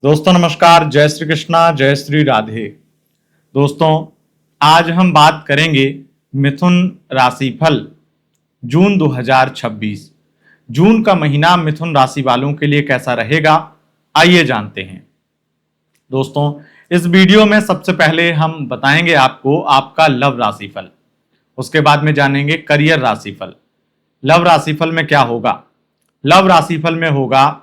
दोस्तों नमस्कार, जय श्री कृष्णा, जय श्री राधे। दोस्तों आज हम बात करेंगे मिथुन राशिफल जून 2026। जून का महीना मिथुन राशि वालों के लिए कैसा रहेगा, आइए जानते हैं। दोस्तों इस वीडियो में सबसे पहले हम बताएंगे आपको आपका लव राशिफल, उसके बाद में जानेंगे करियर राशिफल। लव राशिफल में क्या होगा? लव राशिफल में होगा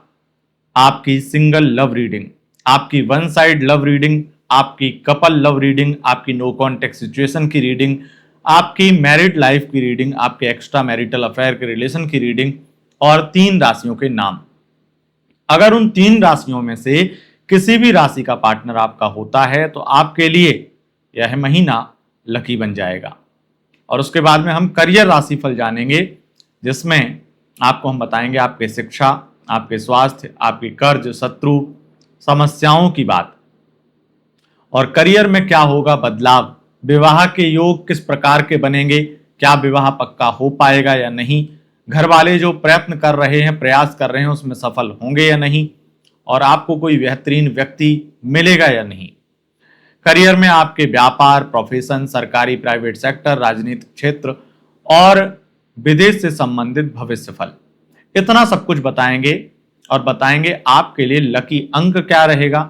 आपकी सिंगल लव रीडिंग, आपकी वन साइड लव रीडिंग, आपकी कपल लव रीडिंग, आपकी नो कॉन्टेक्ट सिचुएशन की रीडिंग, आपकी मैरिड लाइफ की रीडिंग, आपके एक्स्ट्रा मैरिटल अफेयर के रिलेशन की रीडिंग और 3 राशियों के नाम। अगर उन 3 राशियों में से किसी भी राशि का पार्टनर आपका होता है तो आपके लिए यह महीना लकी बन जाएगा। और उसके बाद में हम करियर राशिफल जानेंगे, जिसमें आपको हम बताएंगे आपके शिक्षा, आपके स्वास्थ्य, आपकी कर्ज, शत्रु, समस्याओं की बात। और करियर में क्या होगा बदलाव, विवाह के योग किस प्रकार के बनेंगे, क्या विवाह पक्का हो पाएगा या नहीं, घर वाले जो प्रयत्न कर रहे हैं, प्रयास कर रहे हैं, उसमें सफल होंगे या नहीं, और आपको कोई बेहतरीन व्यक्ति मिलेगा या नहीं। करियर में आपके व्यापार, प्रोफेशन, सरकारी प्राइवेट सेक्टर, राजनीतिक क्षेत्र और विदेश से संबंधित भविष्य फल, इतना सब कुछ बताएंगे। और बताएंगे आपके लिए लकी अंक क्या रहेगा,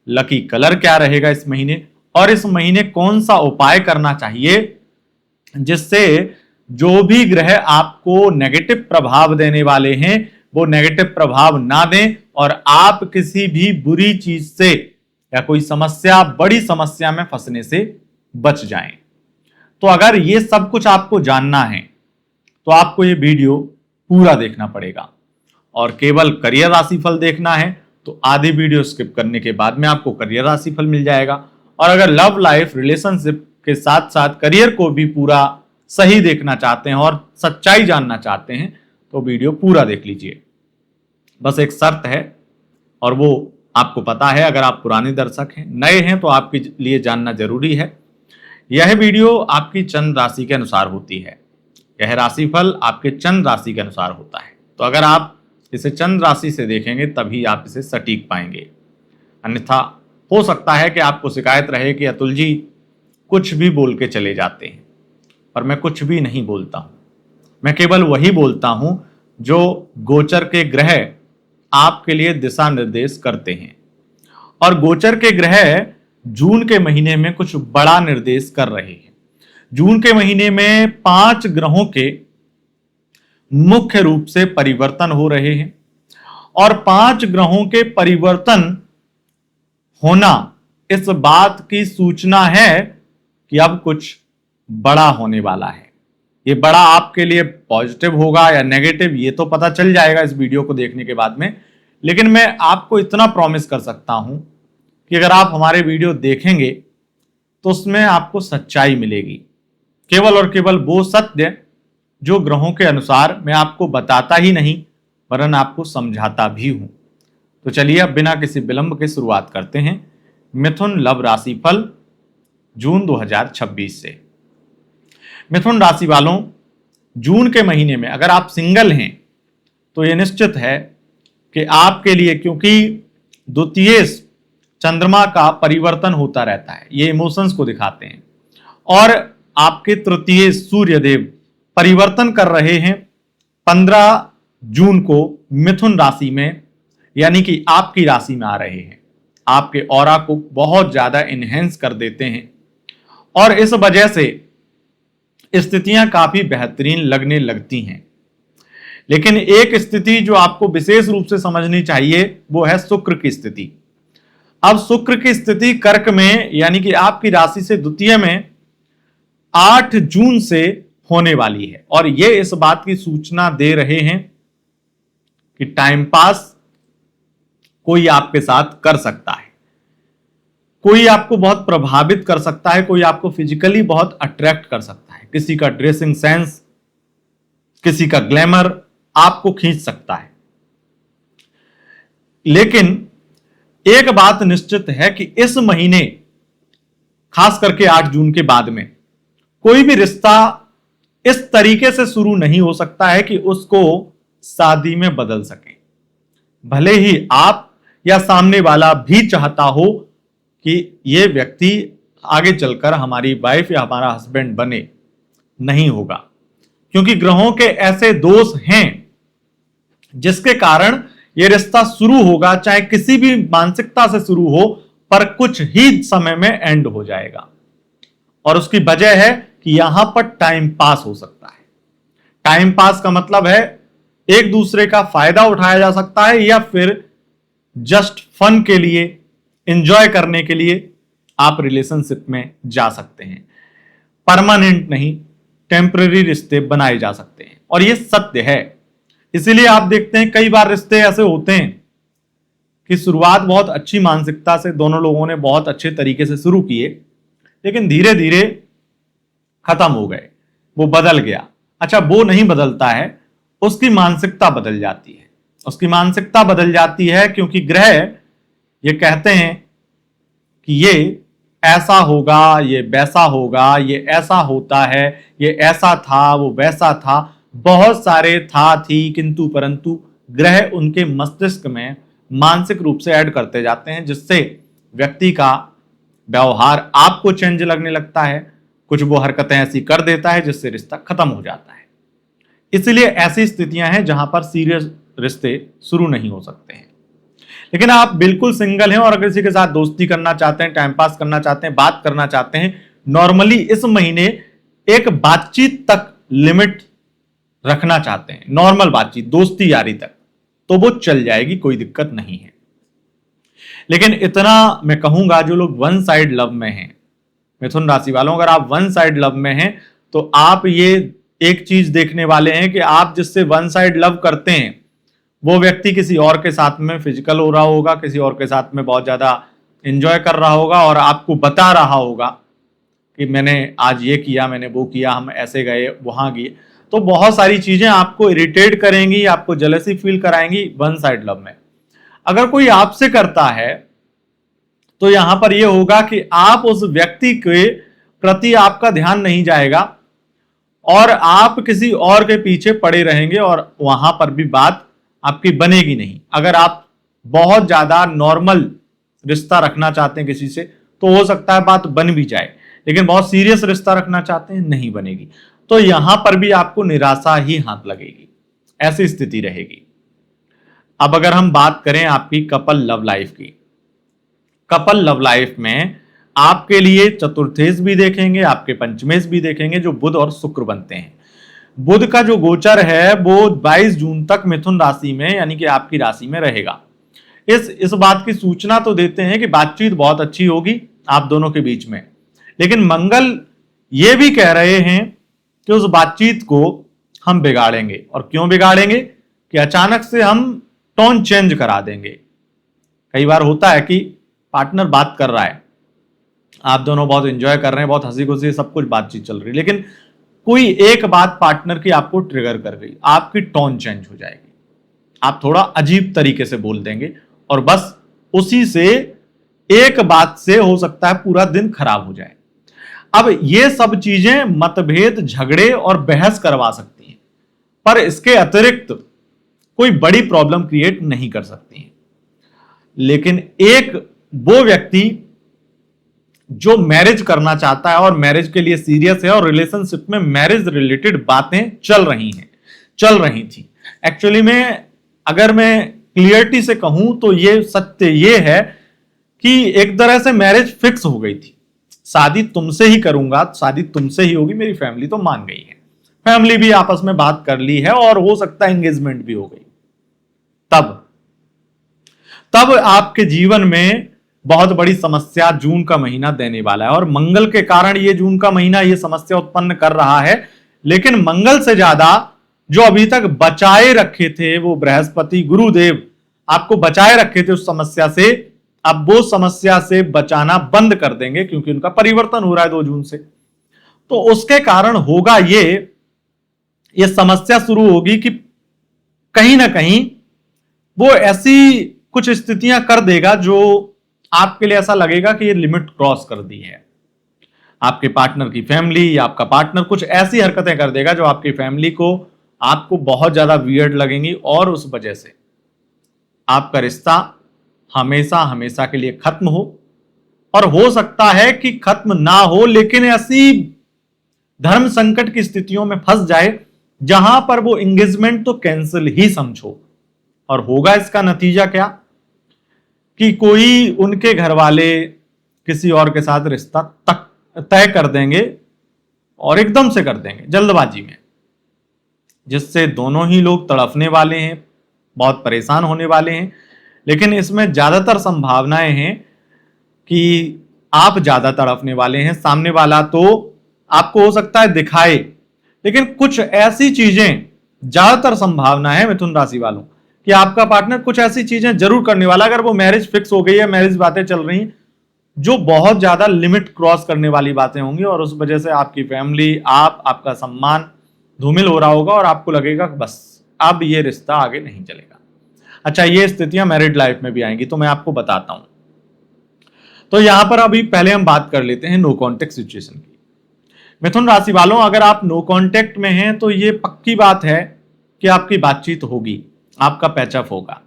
लकी कलर क्या रहेगा इस महीने, और इस महीने कौन सा उपाय करना चाहिए जिससे जो भी ग्रह आपको नेगेटिव प्रभाव देने वाले हैं वो नेगेटिव प्रभाव ना दें और आप किसी भी बुरी चीज से या कोई समस्या, बड़ी समस्या में फंसने से बच जाएं। तो अगर ये सब कुछ आपको जानना है तो आपको ये वीडियो पूरा देखना पड़ेगा। और केवल करियर राशिफल देखना है तो आधी वीडियो स्किप करने के बाद में आपको करियर राशिफल मिल जाएगा। और अगर लव लाइफ, रिलेशनशिप के साथ साथ करियर को भी पूरा सही देखना चाहते हैं और सच्चाई जानना चाहते हैं तो वीडियो पूरा देख लीजिए। बस एक शर्त है, और वो आपको पता है, अगर आप पुराने दर्शक हैं, नए हैं तो आपके लिए जानना जरूरी है। यह वीडियो आपकी चंद्र राशि के अनुसार होती है। यह राशिफल आपके चंद्र राशि के अनुसार होता है। तो अगर आप इसे चंद्र राशि से देखेंगे तभी आप इसे सटीक पाएंगे। अन्यथा हो सकता है कि आपको शिकायत रहे कि अतुल जी कुछ भी बोल के चले जाते हैं, पर मैं कुछ भी नहीं बोलता हूं। मैं केवल वही बोलता हूं जो गोचर के ग्रह आपके लिए दिशा निर्देश करते हैं। और गोचर के ग्रह जून के महीने में कुछ बड़ा निर्देश कर रहे हैं। जून के महीने में 5 ग्रहों के मुख्य रूप से परिवर्तन हो रहे हैं, और 5 ग्रहों के परिवर्तन होना इस बात की सूचना है कि अब कुछ बड़ा होने वाला है। ये बड़ा आपके लिए पॉजिटिव होगा या नेगेटिव, ये तो पता चल जाएगा इस वीडियो को देखने के बाद में। लेकिन मैं आपको इतना प्रॉमिस कर सकता हूं कि अगर आप हमारे वीडियो देखेंगे तो उसमें आपको सच्चाई मिलेगी, केवल और केवल वो सत्य जो ग्रहों के अनुसार मैं आपको बताता ही नहीं वरन आपको समझाता भी हूं। तो चलिए अब बिना किसी विलंब के शुरुआत करते हैं मिथुन लव राशिफल जून 2026 से। मिथुन राशि वालों, जून के महीने में अगर आप सिंगल हैं तो यह निश्चित है कि आपके लिए, क्योंकि द्वितीय चंद्रमा का परिवर्तन होता रहता है, ये इमोशंस को दिखाते हैं, और आपके तृतीय सूर्यदेव परिवर्तन कर रहे हैं 15 जून को मिथुन राशि में, यानी कि आपकी राशि में आ रहे हैं। आपके ऑरा को बहुत ज्यादा इनहेंस कर देते हैं और इस वजह से स्थितियां काफी बेहतरीन लगने लगती हैं। लेकिन एक स्थिति जो आपको विशेष रूप से समझनी चाहिए वो है शुक्र की स्थिति। अब शुक्र की स्थिति कर्क में, यानी कि आपकी राशि से द्वितीय में 8 जून से होने वाली है, और ये इस बात की सूचना दे रहे हैं कि टाइम पास कोई आपके साथ कर सकता है, कोई आपको बहुत प्रभावित कर सकता है, कोई आपको फिजिकली बहुत अट्रैक्ट कर सकता है। किसी का ड्रेसिंग सेंस, किसी का ग्लैमर आपको खींच सकता है। लेकिन एक बात निश्चित है कि इस महीने, खास करके 8 जून के बाद में, कोई भी रिश्ता इस तरीके से शुरू नहीं हो सकता है कि उसको शादी में बदल सके। भले ही आप या सामने वाला भी चाहता हो कि ये व्यक्ति आगे चलकर हमारी वाइफ या हमारा हस्बैंड बने, नहीं होगा। क्योंकि ग्रहों के ऐसे दोष हैं जिसके कारण यह रिश्ता शुरू होगा, चाहे किसी भी मानसिकता से शुरू हो, पर कुछ ही समय में एंड हो जाएगा। और उसकी वजह है कि यहां पर टाइम पास हो सकता है। टाइम पास का मतलब है एक दूसरे का फायदा उठाया जा सकता है, या फिर जस्ट फन के लिए, एंजॉय करने के लिए आप रिलेशनशिप में जा सकते हैं। परमानेंट नहीं, टेम्पररी रिश्ते बनाए जा सकते हैं, और यह सत्य है। इसीलिए आप देखते हैं कई बार रिश्ते ऐसे होते हैं कि शुरुआत बहुत अच्छी मानसिकता से दोनों लोगों ने बहुत अच्छे तरीके से शुरू किए, लेकिन धीरे धीरे खत्म हो गए, वो बदल गया। अच्छा, वो नहीं बदलता है, उसकी मानसिकता बदल जाती है। उसकी मानसिकता बदल जाती है क्योंकि ग्रह ये कहते हैं कि ये ऐसा होगा, ये वैसा होगा, ये ऐसा होता है, ये ऐसा था, वो वैसा था, बहुत सारे था थी किंतु परंतु ग्रह उनके मस्तिष्क में मानसिक रूप से ऐड करते जाते हैं, जिससे व्यक्ति का व्यवहार आपको चेंज लगने लगता है। कुछ वो हरकतें ऐसी कर देता है जिससे रिश्ता खत्म हो जाता है। इसलिए ऐसी स्थितियां हैं जहां पर सीरियस रिश्ते शुरू नहीं हो सकते हैं। लेकिन आप बिल्कुल सिंगल हैं और अगर किसी के साथ दोस्ती करना चाहते हैं, टाइम पास करना चाहते हैं, बात करना चाहते हैं, नॉर्मली इस महीने एक बातचीत तक लिमिट रखना चाहते हैं, नॉर्मल बातचीत, दोस्ती यारी तक, तो वो चल जाएगी, कोई दिक्कत नहीं है। लेकिन इतना मैं कहूंगा, जो लोग वन साइड लव में हैं, मिथुन राशि वालों, अगर आप वन साइड लव में हैं तो आप ये एक चीज देखने वाले हैं कि आप जिससे वन साइड लव करते हैं वो व्यक्ति किसी और के साथ में फिजिकल हो रहा होगा, किसी और के साथ में बहुत ज्यादा एंजॉय कर रहा होगा और आपको बता रहा होगा कि मैंने आज ये किया, मैंने वो किया, हम ऐसे गए, वहां गए। तो बहुत सारी चीजें आपको इरिटेट करेंगी, आपको जेलसी फील कराएंगी वन साइड लव में। अगर कोई आपसे करता है तो यहां पर यह होगा कि आप उस व्यक्ति के प्रति आपका ध्यान नहीं जाएगा और आप किसी और के पीछे पड़े रहेंगे और वहां पर भी बात आपकी बनेगी नहीं। अगर आप बहुत ज्यादा नॉर्मल रिश्ता रखना चाहते हैं किसी से तो हो सकता है बात बन भी जाए, लेकिन बहुत सीरियस रिश्ता रखना चाहते हैं, नहीं बनेगी। तो यहां पर भी आपको निराशा ही हाथ लगेगी, ऐसी स्थिति रहेगी। अब अगर हम बात करें आपकी कपल लव लाइफ की, कपल लव लाइफ में आपके लिए चतुर्थेश भी देखेंगे, आपके पंचमेश भी देखेंगे, जो बुध और शुक्र बनते हैं। बुध का जो गोचर है वो 22 जून तक मिथुन राशि में, यानी कि आपकी राशि में रहेगा। इस बात की सूचना तो देते हैं कि बातचीत बहुत अच्छी होगी आप दोनों के बीच में, लेकिन मंगल ये भी कह रहे हैं कि उस बातचीत को हम बिगाड़ेंगे। और क्यों बिगाड़ेंगे? कि अचानक से हम टोन चेंज करा देंगे। कई बार होता है कि पार्टनर बात कर रहा है, आप दोनों बहुत एंजॉय कर रहे हैं, बहुत हंसी खुशी सब कुछ बातचीत चल रही है, लेकिन कोई एक बात पार्टनर की आपको ट्रिगर कर गई, आपकी टोन चेंज हो जाएगी, आप थोड़ा अजीब तरीके से बोल देंगे और बस उसी से एक बात से हो सकता है पूरा दिन खराब हो जाए। अब ये सब चीजें मतभेद, झगड़े और बहस करवा सकती हैं, पर इसके अतिरिक्त कोई बड़ी प्रॉब्लम क्रिएट नहीं कर सकती हैं। लेकिन एक वो व्यक्ति जो मैरिज करना चाहता है और मैरिज के लिए सीरियस है और रिलेशनशिप में मैरिज रिलेटेड बातें चल रही थी। एक्चुअली में अगर मैं क्लियरिटी से कहूं तो ये सत्य ये है कि एक तरह से मैरिज फिक्स हो गई थी। शादी तुमसे ही करूंगा, शादी तुमसे ही होगी, मेरी फैमिली तो मान गई है, फैमिली भी आपस में बात कर ली है और हो सकता है एंगेजमेंट भी हो गई। तब आपके जीवन में बहुत बड़ी समस्या जून का महीना देने वाला है और मंगल के कारण ये जून का महीना ये समस्या उत्पन्न कर रहा है। लेकिन मंगल से ज्यादा जो अभी तक बचाए रखे थे वो बृहस्पति गुरुदेव आपको बचाए रखे थे उस समस्या से, अब वो समस्या से बचाना बंद कर देंगे क्योंकि उनका परिवर्तन हो रहा है 2 जून से। तो उसके कारण होगा ये समस्या शुरू होगी कि कहीं ना कहीं वो ऐसी कुछ स्थितियां कर देगा जो आपके लिए ऐसा लगेगा कि ये लिमिट क्रॉस कर दी है। आपके पार्टनर की फैमिली या आपका पार्टनर कुछ ऐसी हरकतें कर देगा जो आपकी फैमिली को, आपको बहुत ज्यादा वियर्ड लगेंगी और उस वजह से आपका रिश्ता हमेशा हमेशा के लिए खत्म हो, और हो सकता है कि खत्म ना हो लेकिन ऐसी धर्म संकट की स्थितियों में फंस जाए जहां पर वो एंगेजमेंट तो कैंसिल ही समझो। और होगा इसका नतीजा क्या कि कोई उनके घर वाले किसी और के साथ रिश्ता तक तय कर देंगे, और एकदम से कर देंगे जल्दबाजी में, जिससे दोनों ही लोग तड़फने वाले हैं, बहुत परेशान होने वाले हैं। लेकिन इसमें ज्यादातर संभावनाएं हैं कि आप ज्यादा तड़फने वाले हैं, सामने वाला तो आपको हो सकता है दिखाए, लेकिन कुछ ऐसी चीजें, ज्यादातर संभावना है मिथुन राशि वालों कि आपका पार्टनर कुछ ऐसी चीजें जरूर करने वाला, अगर वो मैरिज फिक्स हो गई है, मैरिज बातें चल रही हैं, जो बहुत ज्यादा लिमिट क्रॉस करने वाली बातें होंगी, और उस वजह से आपकी फैमिली, आपका सम्मान धूमिल हो रहा होगा और आपको लगेगा बस अब ये रिश्ता आगे नहीं चलेगा। अच्छा, ये स्थितियां मैरिड लाइफ में भी आएंगी, तो मैं आपको बताता हूं। तो यहां पर अभी पहले हम बात कर लेते हैं नो कॉन्टेक्ट सिचुएशन की। मिथुन राशि वालों, अगर आप नो कॉन्टेक्ट में हैं तो ये पक्की बात है कि आपकी बातचीत होगी, आपका पैचअप होगा,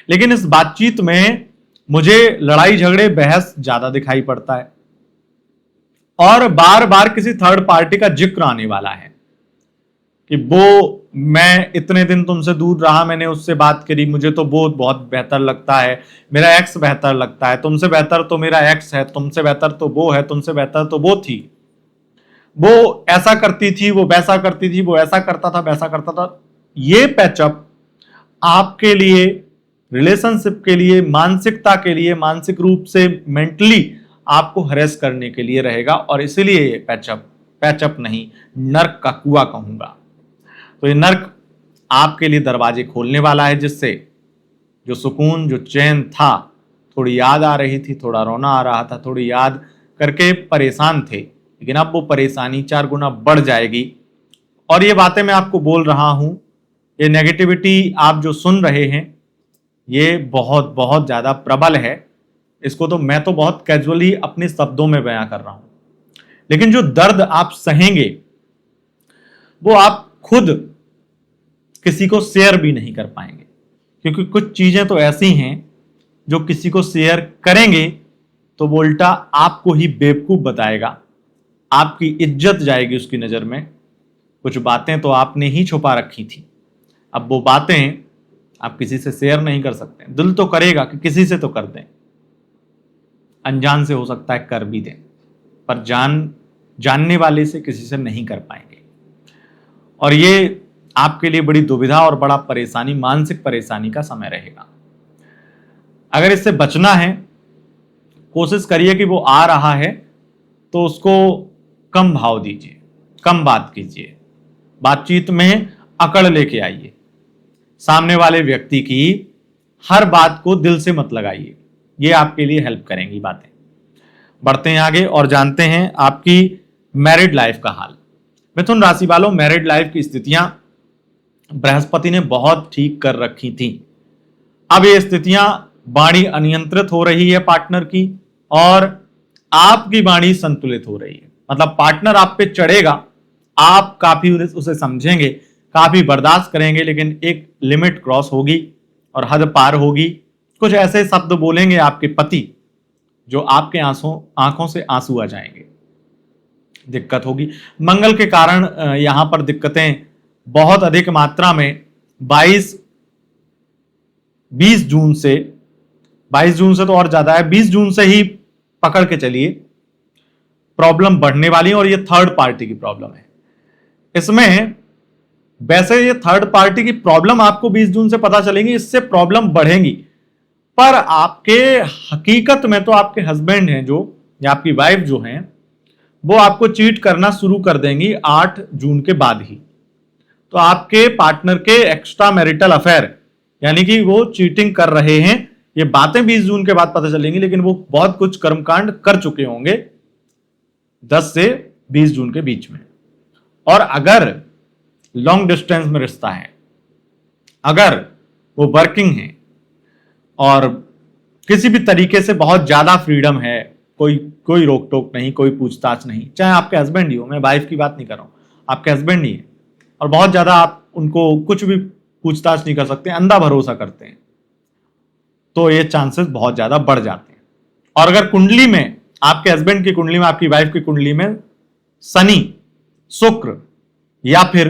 लेकिन इस बातचीत में मुझे लड़ाई झगड़े बहस ज्यादा दिखाई पड़ता है, और बार बार किसी थर्ड पार्टी का जिक्र आने वाला है कि वो, मैं इतने दिन तुमसे दूर रहा, मैंने उससे बात करी, मुझे तो वो बहुत बेहतर लगता है, मेरा एक्स बेहतर लगता है, तुमसे बेहतर तो मेरा एक्स है, तुमसे बेहतर तो वो है, तुमसे बेहतर तो वो थी, वो ऐसा करती थी, वो वैसा करती थी, वो ऐसा करता था, वैसा करता था। ये पैचअप आपके लिए, रिलेशनशिप के लिए, मानसिकता के लिए, मानसिक रूप से मेंटली आपको हरेस करने के लिए रहेगा, और इसीलिए ये पैचअप नहीं, नर्क का कुआं कहूंगा। तो ये नर्क आपके लिए दरवाजे खोलने वाला है, जिससे जो सुकून, जो चैन था, थोड़ी याद आ रही थी, थोड़ा रोना आ रहा था, थोड़ी याद करके परेशान थे, लेकिन अब वो परेशानी 4 गुना बढ़ जाएगी। और ये बातें मैं आपको बोल रहा हूं, ये नेगेटिविटी आप जो सुन रहे हैं, ये बहुत बहुत ज्यादा प्रबल है। इसको तो मैं तो बहुत कैजुअली अपने शब्दों में बयां कर रहा हूं, लेकिन जो दर्द आप सहेंगे वो आप खुद किसी को शेयर भी नहीं कर पाएंगे, क्योंकि कुछ चीजें तो ऐसी हैं जो किसी को शेयर करेंगे तो वो उल्टा आपको ही बेवकूफ बताएगा, आपकी इज्जत जाएगी उसकी नजर में। कुछ बातें तो आपने ही छुपा रखी थी, अब वो बातें आप किसी से शेयर नहीं कर सकते। दिल तो करेगा कि किसी से तो कर दें, अनजान से हो सकता है कर भी दें, पर जानने वाले से किसी से नहीं कर पाएंगे। और ये आपके लिए बड़ी दुविधा और बड़ा परेशानी, मानसिक परेशानी का समय रहेगा। अगर इससे बचना है, कोशिश करिए कि वो आ रहा है तो उसको कम भाव दीजिए, कम बात कीजिए, बातचीत में अकड़ लेके आइए, सामने वाले व्यक्ति की हर बात को दिल से मत लगाइए, ये आपके लिए हेल्प करेंगी बातें। बढ़ते हैं आगे और जानते हैं आपकी मैरिड लाइफ का हाल। मिथुन राशि वालों, मैरिड लाइफ की स्थितियां बृहस्पति ने बहुत ठीक कर रखी थी। अब ये स्थितियां, वाणी अनियंत्रित हो रही है पार्टनर की, और आपकी वाणी संतुलित हो रही है। मतलब पार्टनर आप पे चढ़ेगा, आप काफी उसे समझेंगे, काफी बर्दाश्त करेंगे, लेकिन एक लिमिट क्रॉस होगी और हद पार होगी। कुछ ऐसे शब्द बोलेंगे आपके पति जो आपके आंखों से आंसू आ जाएंगे, दिक्कत होगी। मंगल के कारण यहां पर दिक्कतें बहुत अधिक मात्रा में 20 जून से, 22 जून से तो और ज्यादा है, 20 जून से ही पकड़ के चलिए, प्रॉब्लम बढ़ने वाली है। और ये थर्ड पार्टी की प्रॉब्लम है। इसमें वैसे ये थर्ड पार्टी की प्रॉब्लम आपको 20 जून से पता चलेगी, इससे प्रॉब्लम बढ़ेगी, पर आपके हकीकत में तो आपके हस्बैंड हैं जो, या आपकी वाइफ जो हैं, वो आपको चीट करना शुरू कर देंगी 8 जून के बाद ही। तो आपके पार्टनर के एक्स्ट्रा मैरिटल अफेयर, यानी कि वो चीटिंग कर रहे हैं, ये बातें 20 जून के बाद पता चलेंगी, लेकिन वो बहुत कुछ कर्मकांड कर चुके होंगे 10 से 20 जून के बीच में। और अगर लॉन्ग डिस्टेंस में रिश्ता है, अगर वो वर्किंग है और किसी भी तरीके से बहुत ज्यादा फ्रीडम है, कोई रोक टोक नहीं, कोई पूछताछ नहीं, चाहे आपके हस्बैंड ही हो, मैं वाइफ की बात नहीं कर रहा हूं, आपके हस्बैंड ही है, और बहुत ज्यादा आप उनको कुछ भी पूछताछ नहीं कर सकते, अंधा भरोसा करते हैं, तो ये चांसेस बहुत ज्यादा बढ़ जाते हैं। और अगर कुंडली में, आपके हस्बैंड की कुंडली में, आपकी वाइफ की कुंडली में शनि, शुक्र या फिर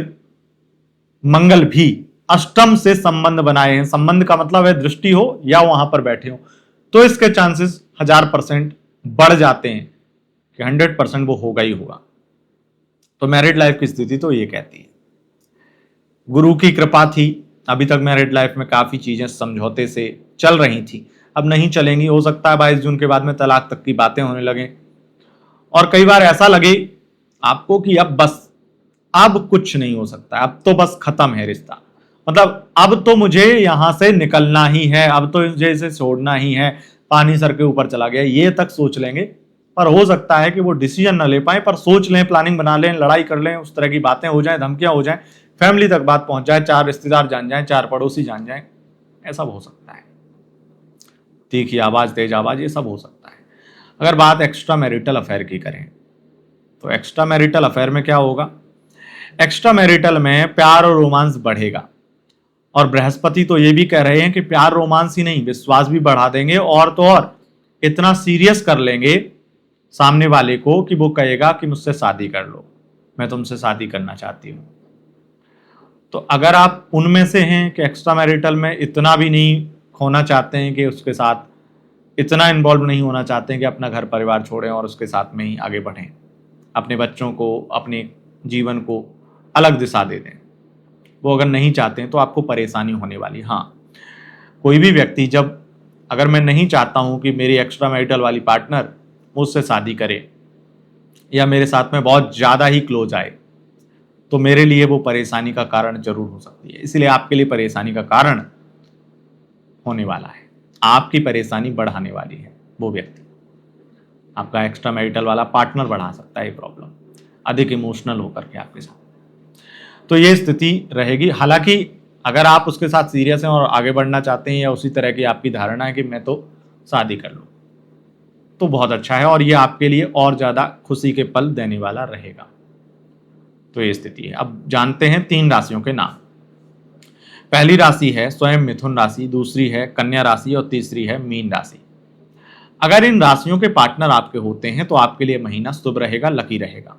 मंगल भी अष्टम से संबंध बनाए हैं, संबंध का मतलब है दृष्टि हो या वहां पर बैठे हो, तो इसके चांसेस 1000% बढ़ जाते हैं कि 100% वो होगा ही होगा। तो मैरिड लाइफ की स्थिति तो ये कहती है। गुरु की कृपा थी, अभी तक मैरिड लाइफ में काफी चीजें समझौते से चल रही थी, अब नहीं चलेंगी। हो सकता है 22 जून के बाद में तलाक तक की बातें होने लगे, और कई बार ऐसा लगे आपको कि अब बस, अब कुछ नहीं हो सकता, अब तो बस खत्म है रिश्ता, मतलब अब तो मुझे यहां से निकलना ही है, अब तो मुझे इसे छोड़ना ही है, पानी सर के ऊपर चला गया, ये तक सोच लेंगे। पर हो सकता है कि वो डिसीजन ना ले पाए, पर सोच लें, प्लानिंग बना लें, लड़ाई कर लें, उस तरह की बातें हो जाएं, धमकियां हो जाएं, फैमिली तक बात पहुंच जाए, 4 रिश्तेदार जान जाएं, 4 पड़ोसी जान जाएं, ऐसा हो सकता है। तीखी आवाज, तेज आवाज, ये सब हो सकता है। अगर बात एक्स्ट्रा मैरिटल अफेयर की करें, तो एक्स्ट्रा मैरिटल अफेयर में क्या होगा? एक्स्ट्रा मैरिटल में प्यार और रोमांस बढ़ेगा, और बृहस्पति तो ये भी कह रहे हैं कि प्यार रोमांस ही नहीं, विश्वास भी बढ़ा देंगे, और तो और इतना सीरियस कर लेंगे सामने वाले को कि वो कहेगा कि मुझसे शादी कर लो, मैं तुमसे शादी करना चाहती हूं। तो अगर आप उनमें से हैं कि एक्स्ट्रा मैरिटल में इतना भी नहीं खोना चाहते हैं, कि उसके साथ इतना इन्वॉल्व नहीं होना चाहते हैं कि अपना घर परिवार छोड़ें और उसके साथ में ही आगे बढ़ें, अपने बच्चों को, अपने जीवन को अलग दिशा दे दें, वो अगर नहीं चाहते हैं तो आपको परेशानी होने वाली। हाँ, कोई भी व्यक्ति जब, अगर मैं नहीं चाहता हूं कि मेरी एक्स्ट्रा मैरिटल वाली पार्टनर मुझसे शादी करे या मेरे साथ में बहुत ज़्यादा ही क्लोज आए, तो मेरे लिए वो परेशानी का कारण जरूर हो सकती है। इसलिए आपके लिए परेशानी का कारण होने वाला है, आपकी परेशानी बढ़ाने वाली है वो व्यक्ति, आपका एक्स्ट्रा मैरिटल वाला पार्टनर बढ़ा सकता है ये प्रॉब्लम, अधिक इमोशनल होकर के आपके साथ। तो ये स्थिति रहेगी। हालांकि अगर आप उसके साथ सीरियस हैं और आगे बढ़ना चाहते हैं, या उसी तरह की आपकी धारणा है कि मैं तो शादी कर लूँ, तो बहुत अच्छा है, और ये आपके लिए और ज़्यादा खुशी के पल देने वाला रहेगा। तो ये स्थिति है। अब जानते हैं 3 राशियों के नाम। पहली राशि है स्वयं मिथुन राशि, दूसरी है कन्या राशि, और तीसरी है मीन राशि। अगर इन राशियों के पार्टनर आपके होते हैं तो आपके लिए महीना शुभ रहेगा, लकी रहेगा।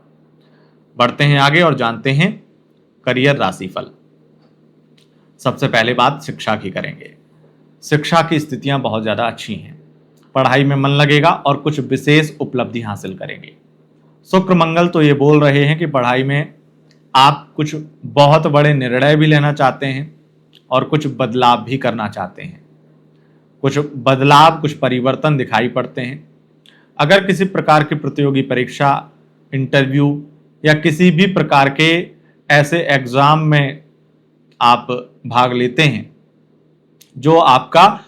बढ़ते हैं आगे और जानते हैं करियर राशिफल। सबसे पहले बात शिक्षा की करेंगे। शिक्षा की स्थितियां बहुत ज़्यादा अच्छी हैं, पढ़ाई में मन लगेगा और कुछ विशेष उपलब्धि हासिल करेंगे। शुक्र मंगल तो ये बोल रहे हैं कि पढ़ाई में आप कुछ बहुत बड़े निर्णय भी लेना चाहते हैं और कुछ बदलाव भी करना चाहते हैं। कुछ बदलाव, कुछ परिवर्तन दिखाई पड़ते हैं। अगर किसी प्रकार की प्रतियोगी परीक्षा, इंटरव्यू या किसी भी प्रकार के ऐसे एग्जाम में आप भाग लेते हैं जो आपका,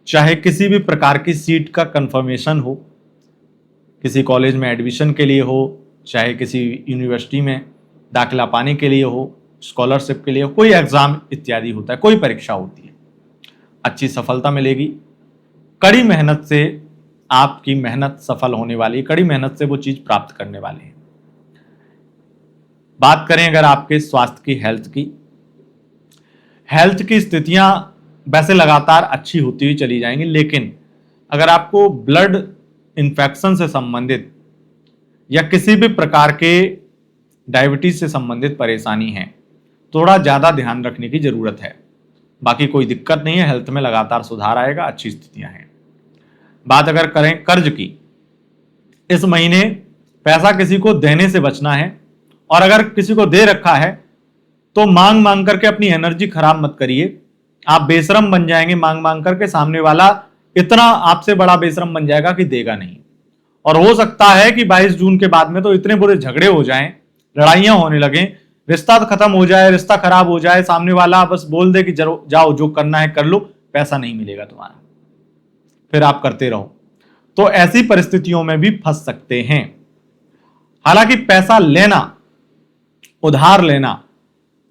चाहे किसी भी प्रकार की सीट का कंफर्मेशन हो, किसी कॉलेज में एडमिशन के लिए हो, चाहे किसी यूनिवर्सिटी में दाखिला पाने के लिए हो, स्कॉलरशिप के लिए हो, कोई एग्जाम इत्यादि होता है, कोई परीक्षा होती है, अच्छी सफलता मिलेगी। कड़ी मेहनत से आपकी मेहनत सफल होने वाली, कड़ी मेहनत से वो चीज प्राप्त करने वाले हैं। बात करें अगर आपके स्वास्थ्य की, हेल्थ की स्थितियां वैसे लगातार अच्छी होती हुई चली जाएंगी, लेकिन अगर आपको ब्लड इन्फेक्शन से संबंधित या किसी भी प्रकार के डायबिटीज से संबंधित परेशानी है, थोड़ा ज्यादा ध्यान रखने की जरूरत है। बाकी कोई दिक्कत नहीं है, हेल्थ में लगातार सुधार आएगा, अच्छी स्थितियां हैं। बात अगर करें कर्ज की, इस महीने पैसा किसी को देने से बचना है, और अगर किसी को दे रखा है तो मांग मांग करके अपनी एनर्जी खराब मत करिए। आप बेशरम बन जाएंगे मांग मांग करके, सामने वाला इतना आपसे बड़ा बेशरम बन जाएगा कि देगा नहीं। और हो सकता है कि 22 जून के बाद में तो इतने बुरे झगड़े हो जाएं, लड़ाइयां होने लगें, रिश्ता खत्म हो जाए, रिश्ता खराब हो जाए, सामने वाला बस बोल दे कि जाओ जो करना है कर लो, पैसा नहीं मिलेगा तुम्हारा, फिर आप करते रहो। तो ऐसी परिस्थितियों में भी फंस सकते हैं। हालांकि पैसा लेना, उधार लेना,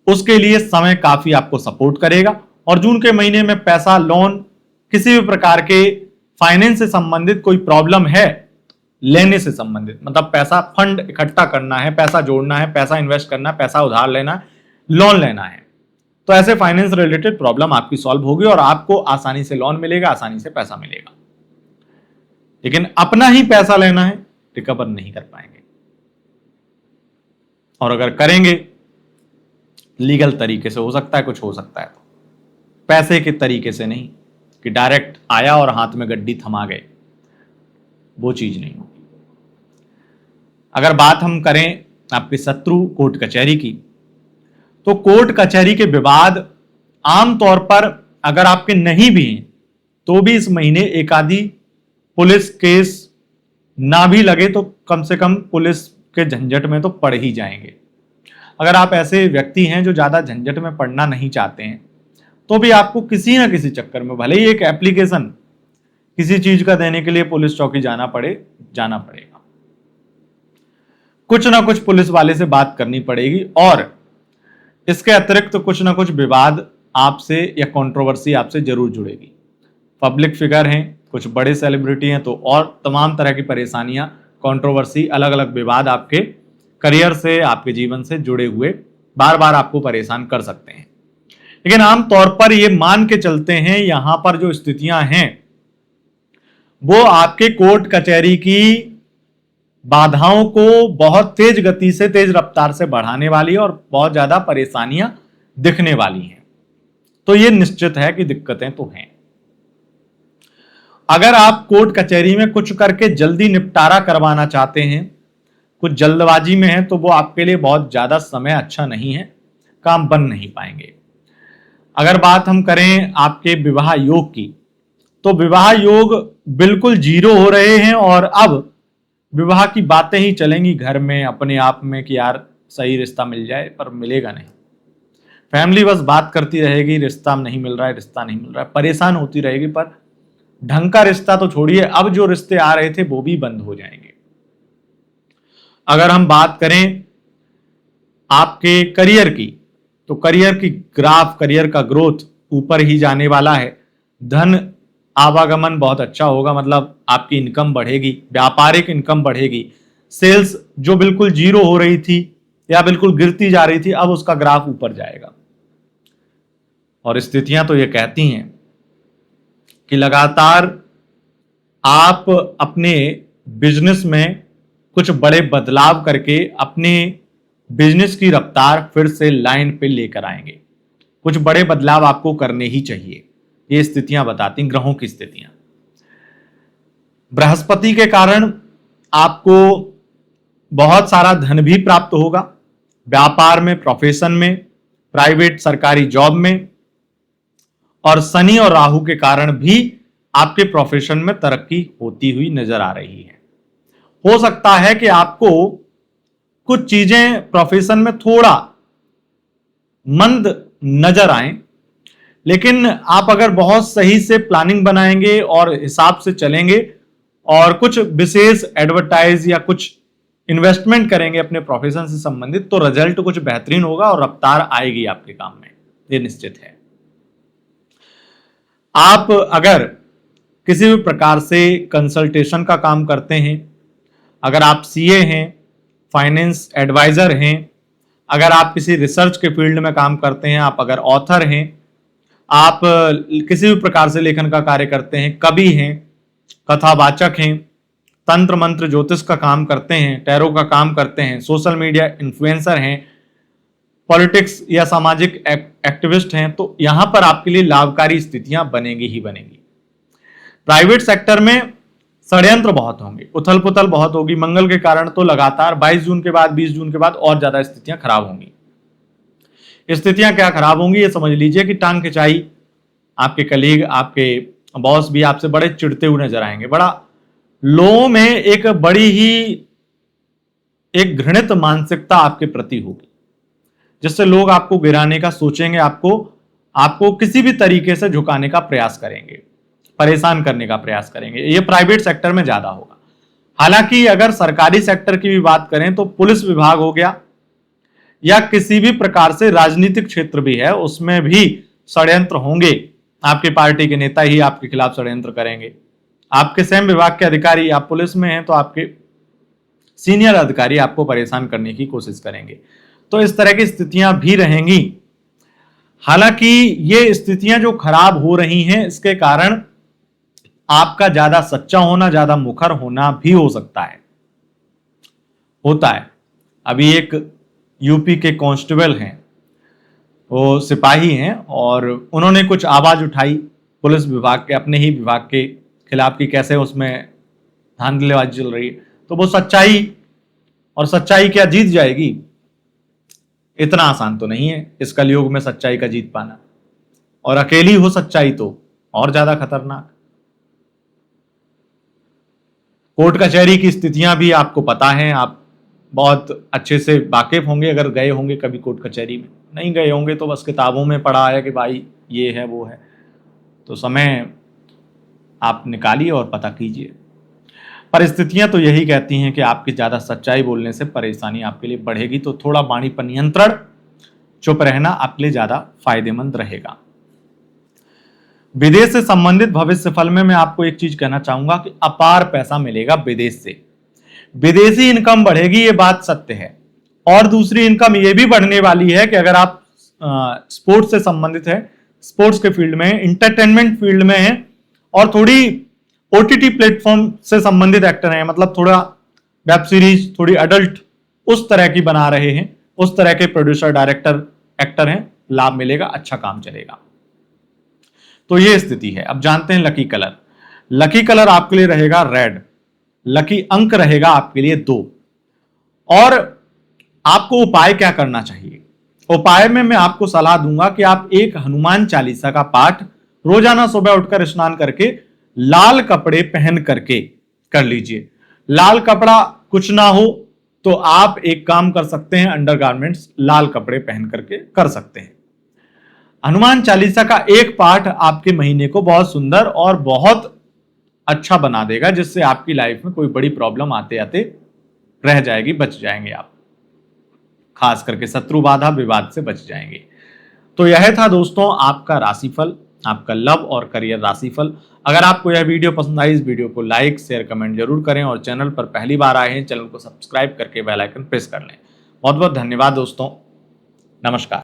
उसके लिए समय काफी आपको सपोर्ट करेगा, और जून के महीने में पैसा, लोन, किसी भी प्रकार के फाइनेंस से संबंधित कोई प्रॉब्लम है, लेने से संबंधित, मतलब पैसा फंड इकट्ठा करना है, पैसा जोड़ना है, पैसा इन्वेस्ट करना है, पैसा उधार लेना है, लोन लेना है, तो ऐसे फाइनेंस रिलेटेड प्रॉब्लम आपकी सॉल्व होगी और आपको आसानी से लोन मिलेगा, आसानी से पैसा मिलेगा। लेकिन अपना ही पैसा लेना है, रिकवर नहीं कर पाएंगे। और अगर करेंगे लीगल तरीके से हो सकता है, कुछ हो सकता है, तो पैसे के तरीके से नहीं कि डायरेक्ट आया और हाथ में गड्डी थमा गए, वो चीज नहीं होगी। अगर बात हम करें आपके शत्रु कोर्ट कचहरी की, तो कोर्ट कचहरी के विवाद आमतौर पर अगर आपके नहीं भी हैं तो भी इस महीने एक आधी पुलिस केस ना भी लगे तो कम से कम पुलिस के झंझट में तो पड़ ही जाएंगे। अगर आप ऐसे व्यक्ति हैं जो ज्यादा झंझट में पड़ना नहीं चाहते हैं तो भी आपको किसी ना किसी चक्कर में, भले ही एक एप्लीकेशन किसी चीज का देने के लिए पुलिस चौकी जाना पड़ेगा, कुछ ना कुछ पुलिस वाले से बात करनी पड़ेगी। और इसके अतिरिक्त तो कुछ ना कुछ विवाद आपसे या कंट्रोवर्सी आपसे जरूर जुड़ेगी। पब्लिक फिगर हैं, कुछ बड़े सेलिब्रिटी हैं, तो और तमाम तरह की परेशानियां, कंट्रोवर्सी, अलग अलग विवाद आपके करियर से, आपके जीवन से जुड़े हुए बार बार आपको परेशान कर सकते हैं। लेकिन आमतौर पर ये मान के चलते हैं, यहां पर जो स्थितियां हैं वो आपके कोर्ट कचहरी की बाधाओं को बहुत तेज गति से, तेज रफ्तार से बढ़ाने वाली और बहुत ज्यादा परेशानियां दिखने वाली हैं। तो यह निश्चित है कि दिक्कतें तो हैं। अगर आप कोर्ट कचहरी में कुछ करके जल्दी निपटारा करवाना चाहते हैं, कुछ जल्दबाजी में है, तो वो आपके लिए बहुत ज्यादा समय अच्छा नहीं है, काम बन नहीं पाएंगे। अगर बात हम करें आपके विवाह योग की, तो विवाह योग बिल्कुल जीरो हो रहे हैं और अब विवाह की बातें ही चलेंगी घर में अपने आप में कि यार सही रिश्ता मिल जाए, पर मिलेगा नहीं। फैमिली बस बात करती रहेगी, रिश्ता नहीं मिल रहा है, रिश्ता नहीं मिल रहा है, परेशान होती रहेगी, पर ढंग का रिश्ता तो छोड़िए, अब जो रिश्ते आ रहे थे वो भी बंद हो जाएंगे। अगर हम बात करें आपके करियर की, तो करियर की ग्राफ, करियर का ग्रोथ ऊपर ही जाने वाला है। धन आवागमन बहुत अच्छा होगा, मतलब आपकी इनकम बढ़ेगी, व्यापारिक इनकम बढ़ेगी। सेल्स जो बिल्कुल जीरो हो रही थी या बिल्कुल गिरती जा रही थी, अब उसका ग्राफ ऊपर जाएगा। और स्थितियां तो ये कहती हैं कि लगातार आप अपने बिजनेस में कुछ बड़े बदलाव करके अपने बिजनेस की रफ्तार फिर से लाइन पे लेकर आएंगे। कुछ बड़े बदलाव आपको करने ही चाहिए, ये स्थितियां बताती, ग्रहों की स्थितियां। बृहस्पति के कारण आपको बहुत सारा धन भी प्राप्त होगा, व्यापार में, प्रोफेशन में, प्राइवेट सरकारी जॉब में। और शनि और राहु के कारण भी आपके प्रोफेशन में तरक्की होती हुई नजर आ रही है। हो सकता है कि आपको कुछ चीजें प्रोफेशन में थोड़ा मंद नजर आए, लेकिन आप अगर बहुत सही से प्लानिंग बनाएंगे और हिसाब से चलेंगे और कुछ विशेष एडवर्टाइज या कुछ इन्वेस्टमेंट करेंगे अपने प्रोफेशन से संबंधित, तो रिजल्ट कुछ बेहतरीन होगा और रफ्तार आएगी आपके काम में, ये निश्चित है। आप अगर किसी भी प्रकार से कंसल्टेशन का काम करते हैं, अगर आप सीए हैं, फाइनेंस एडवाइजर हैं, अगर आप किसी रिसर्च के फील्ड में काम करते हैं, आप अगर ऑथर हैं, आप किसी भी प्रकार से लेखन का कार्य करते हैं, कवि हैं, कथावाचक हैं, तंत्र मंत्र ज्योतिष का काम करते हैं, टैरो का काम करते हैं, सोशल मीडिया इन्फ्लुएंसर हैं, पॉलिटिक्स या सामाजिक एक्टिविस्ट हैं, तो यहां पर आपके लिए लाभकारी स्थितियां बनेंगी ही बनेंगी। प्राइवेट सेक्टर में षड्यंत्र बहुत होंगे, उथल पुथल बहुत होगी, मंगल के कारण तो लगातार 22 जून के बाद, 20 जून के बाद और ज्यादा स्थितियां खराब होंगी। स्थितियां क्या खराब होंगी ये समझ लीजिए कि टांग खिंचाई, आपके कलीग, आपके बॉस भी आपसे बड़े चिढ़ते हुए नजर आएंगे, बड़ा लोगों में एक बड़ी ही एक घृणित मानसिकता आपके प्रति होगी, जिससे लोग आपको गिराने का सोचेंगे, आपको किसी भी तरीके से झुकाने का प्रयास करेंगे, परेशान करने का प्रयास करेंगे। ये प्राइवेट सेक्टर में ज्यादा होगा। हालांकि अगर सरकारी सेक्टर की भी बात करें तो पुलिस विभाग हो गया या किसी भी प्रकार से राजनीतिक क्षेत्र भी है, उसमें भी षड्यंत्र होंगे। आपकी पार्टी के नेता ही आपके खिलाफ षड्यंत्र करेंगे, आपके स्वयं विभाग के अधिकारी, आप पुलिस में हैं तो आपके सीनियर अधिकारी आपको परेशान करने की कोशिश करेंगे। तो इस तरह की स्थितियां भी रहेंगी। हालांकि ये स्थितियां जो खराब हो रही हैं इसके कारण आपका ज्यादा सच्चा होना, ज्यादा मुखर होना भी हो सकता है, होता है। अभी एक यूपी के कांस्टेबल हैं, वो सिपाही हैं, और उन्होंने कुछ आवाज उठाई पुलिस विभाग के, अपने ही विभाग के खिलाफ की कैसे उसमें धांधलीबाजी चल रही है। तो वो सच्चाई, और सच्चाई क्या जीत जाएगी? इतना आसान तो नहीं है इस कलयुग में सच्चाई का जीत पाना, और अकेली हो सच्चाई तो और ज्यादा खतरनाक। कोर्ट कचहरी की स्थितियां भी आपको पता है, आप बहुत अच्छे से वाकिफ होंगे अगर गए होंगे कभी कोर्ट कचहरी में। नहीं गए होंगे तो बस किताबों में पढ़ा है कि भाई ये है वो है, तो समय आप निकालिए और पता कीजिए। परिस्थितियां तो यही कहती हैं कि आपकी ज्यादा सच्चाई बोलने से परेशानी आपके लिए बढ़ेगी, तो थोड़ा वाणी पर नियंत्रण, चुप रहना आपके लिए ज्यादा फायदेमंद रहेगा। विदेश से संबंधित भविष्य फल में मैं आपको एक चीज कहना चाहूंगा कि अपार पैसा मिलेगा विदेश से, विदेशी इनकम बढ़ेगी, ये बात सत्य है। और दूसरी इनकम ये भी बढ़ने वाली है कि अगर आप स्पोर्ट्स से संबंधित है, स्पोर्ट्स के फील्ड में, इंटरटेनमेंट फील्ड में है, और थोड़ी ओटीटी प्लेटफॉर्म से संबंधित एक्टर हैं, मतलब थोड़ा वेब सीरीज, थोड़ी अडल्ट उस तरह की बना रहे हैं, उस तरह के प्रोड्यूसर, डायरेक्टर, एक्टर हैं, लाभ मिलेगा, अच्छा काम चलेगा। तो ये स्थिति है। अब जानते हैं लकी कलर। लकी कलर आपके लिए रहेगा रेड। लकी अंक रहेगा आपके लिए 2। और आपको उपाय क्या करना चाहिए? उपाय में मैं आपको सलाह दूंगा कि आप एक हनुमान चालीसा का पाठ रोजाना सुबह उठकर स्नान करके लाल कपड़े पहन करके कर लीजिए। लाल कपड़ा कुछ ना हो तो आप एक काम कर सकते हैं, अंडरगारमेंट्स लाल कपड़े पहन करके कर सकते हैं। हनुमान चालीसा का एक पाठ आपके महीने को बहुत सुंदर और बहुत अच्छा बना देगा, जिससे आपकी लाइफ में कोई बड़ी प्रॉब्लम आते आते रह जाएगी, बच जाएंगे आप, खास करके शत्रु बाधा विवाद से बच जाएंगे। तो यह था दोस्तों आपका राशिफल, आपका लव और करियर राशिफल। अगर आपको यह वीडियो पसंद आई, इस वीडियो को लाइक, शेयर, कमेंट जरूर करें, और चैनल पर पहली बार आए हैं चैनल को सब्सक्राइब करके बेल आइकन प्रेस कर लें। बहुत बहुत धन्यवाद दोस्तों, नमस्कार।